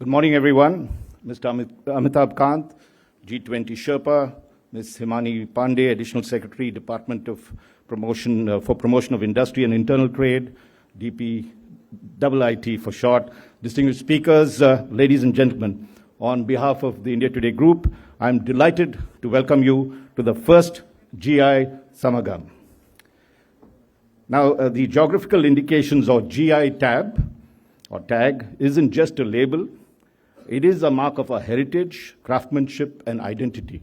Good morning, everyone. Mr. Amitabh Kant, G20 Sherpa, Ms. Himani Pandey, Additional Secretary, Department of Promotion for Promotion of Industry and Internal Trade, dpiit for short, distinguished speakers, ladies and gentlemen. On behalf of the India Today Group, I'm delighted to welcome you to the first GI Samagam. Now, the geographical indications or GI tab or tag isn't just a label. It is a mark of our heritage, craftsmanship, and identity.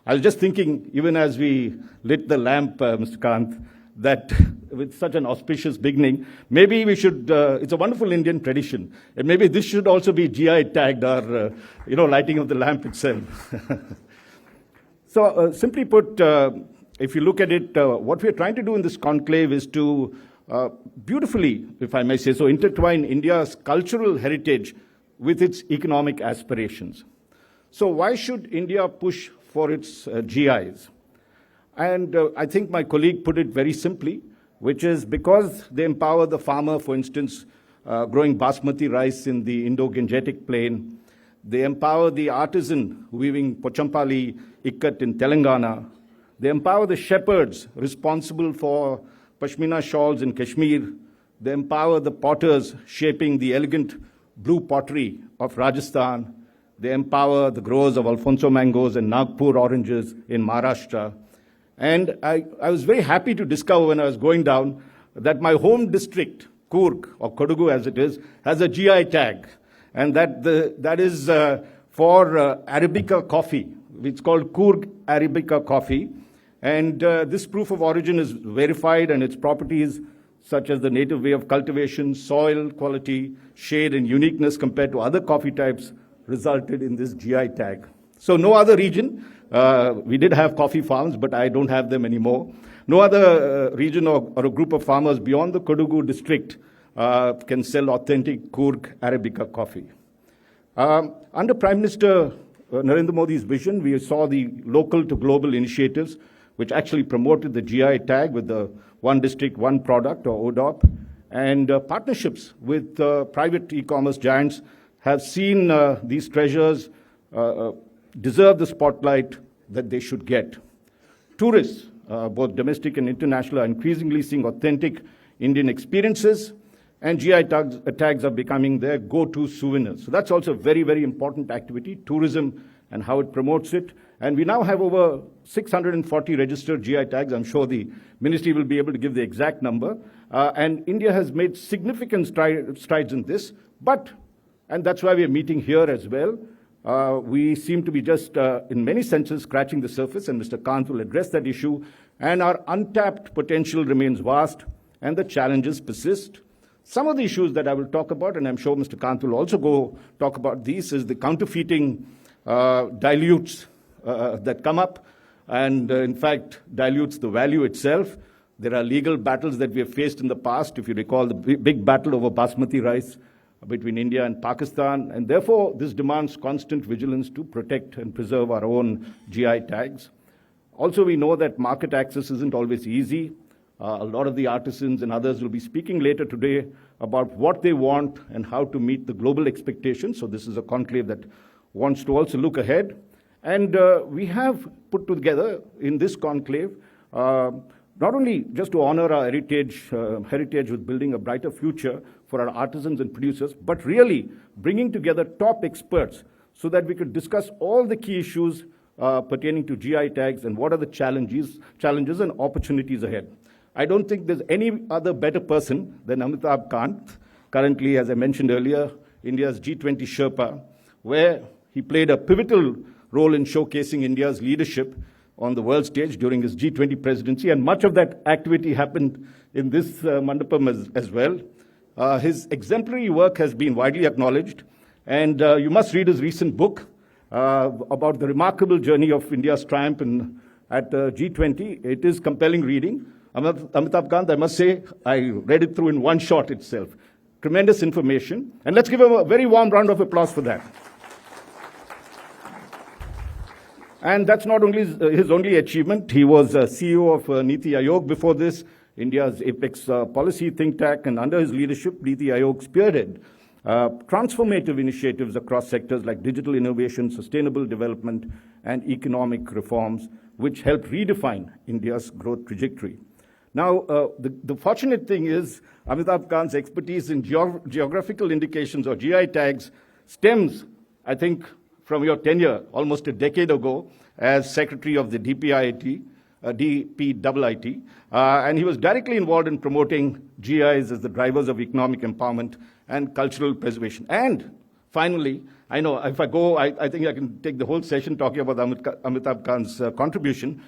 I was just thinking, even as we lit the lamp, Mr. Kant, that with such an auspicious beginning, maybe we should, it's a wonderful Indian tradition, and maybe this should also be GI tagged, or, lighting of the lamp itself. So, simply put, if you look at it, what we're trying to do in this conclave is to beautifully, if I may say so, intertwine India's cultural heritage with its economic aspirations. So why should India push for its GIs? And I think my colleague put it very simply, which is because they empower the farmer, for instance, growing basmati rice in the Indo-Gangetic plain. They empower the artisan weaving Pochampali ikat in Telangana. They empower the shepherds responsible for Pashmina shawls in Kashmir. They empower the potters shaping the elegant blue pottery of Rajasthan. They empower the growers of Alfonso mangoes and Nagpur oranges in Maharashtra. And I was very happy to discover when I was going down that my home district, Coorg, or Kodagu as it is, has a GI tag. And that is for Arabica coffee. It's called Coorg Arabica coffee. And this proof of origin is verified, and its properties such as the native way of cultivation, soil quality, shade, and uniqueness compared to other coffee types resulted in this GI tag. So no other region, we did have coffee farms, but I don't have them anymore. No other region or a group of farmers beyond the Kodagu district can sell authentic Coorg Arabica coffee. Under Prime Minister Narendra Modi's vision, we saw the local to global initiatives which actually promoted the GI tag with the One District, One Product, or ODOP, and partnerships with private e-commerce giants have seen these treasures deserve the spotlight that they should get. Tourists, both domestic and international, are increasingly seeing authentic Indian experiences, and GI tags are becoming their go-to souvenirs. So that's also a very, very important activity, tourism and how it promotes it. And we now have over 640 registered GI tags. I'm sure the ministry will be able to give the exact number. And India has made significant strides in this. But, and that's why we are meeting here as well, we seem to be just, in many senses, scratching the surface, and Mr. Kant will address that issue. And our untapped potential remains vast, and the challenges persist. Some of the issues that I will talk about, and I'm sure Mr. Kant will also go talk about these, is the counterfeiting dilutes that come up, and in fact dilutes the value itself. There are legal battles that we have faced in the past, if you recall the big battle over basmati rice between India and Pakistan, and therefore this demands constant vigilance to protect and preserve our own GI tags. Also, we know that market access isn't always easy. A lot of the artisans and others will be speaking later today about what they want and how to meet the global expectations. So this is a conclave that wants to also look ahead. And we have put together in this conclave, not only just to honor our heritage with building a brighter future for our artisans and producers, but really bringing together top experts so that we could discuss all the key issues pertaining to GI tags and what are the challenges and opportunities ahead. I don't think there's any other better person than Amitabh Kant, currently, as I mentioned earlier, India's G20 Sherpa, where he played a pivotal role in showcasing India's leadership on the world stage during his G20 presidency, and much of that activity happened in this mandapam as well. His exemplary work has been widely acknowledged, and you must read his recent book about the remarkable journey of India's triumph at G20. It is compelling reading. Amitabh Kant, I must say, I read it through in one shot itself. Tremendous information, and let's give him a very warm round of applause for that. And that's not only his only achievement. He was CEO of Niti Aayog before this, India's apex policy think tank, and under his leadership, Niti Aayog spearheaded transformative initiatives across sectors like digital innovation, sustainable development, and economic reforms, which help redefine India's growth trajectory. Now, the fortunate thing is Amitabh Kant's expertise in geographical indications or GI tags stems, I think, from your tenure almost a decade ago as Secretary of the dpiit, and he was directly involved in promoting GIs as the drivers of economic empowerment and cultural preservation. And finally, I know if I go, I think I can take the whole session talking about Amitabh Kant's contribution.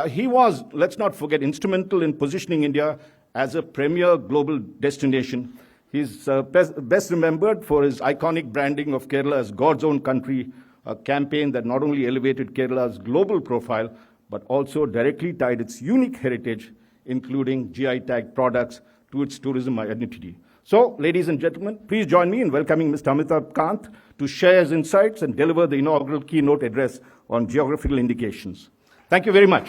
He was, let's not forget, instrumental in positioning India as a premier global destination. He's best remembered for his iconic branding of Kerala as God's own country, a campaign that not only elevated Kerala's global profile, but also directly tied its unique heritage, including GI tag products, to its tourism identity. So, ladies and gentlemen, please join me in welcoming Mr. Amitabh Kant to share his insights and deliver the inaugural keynote address on geographical indications. Thank you very much.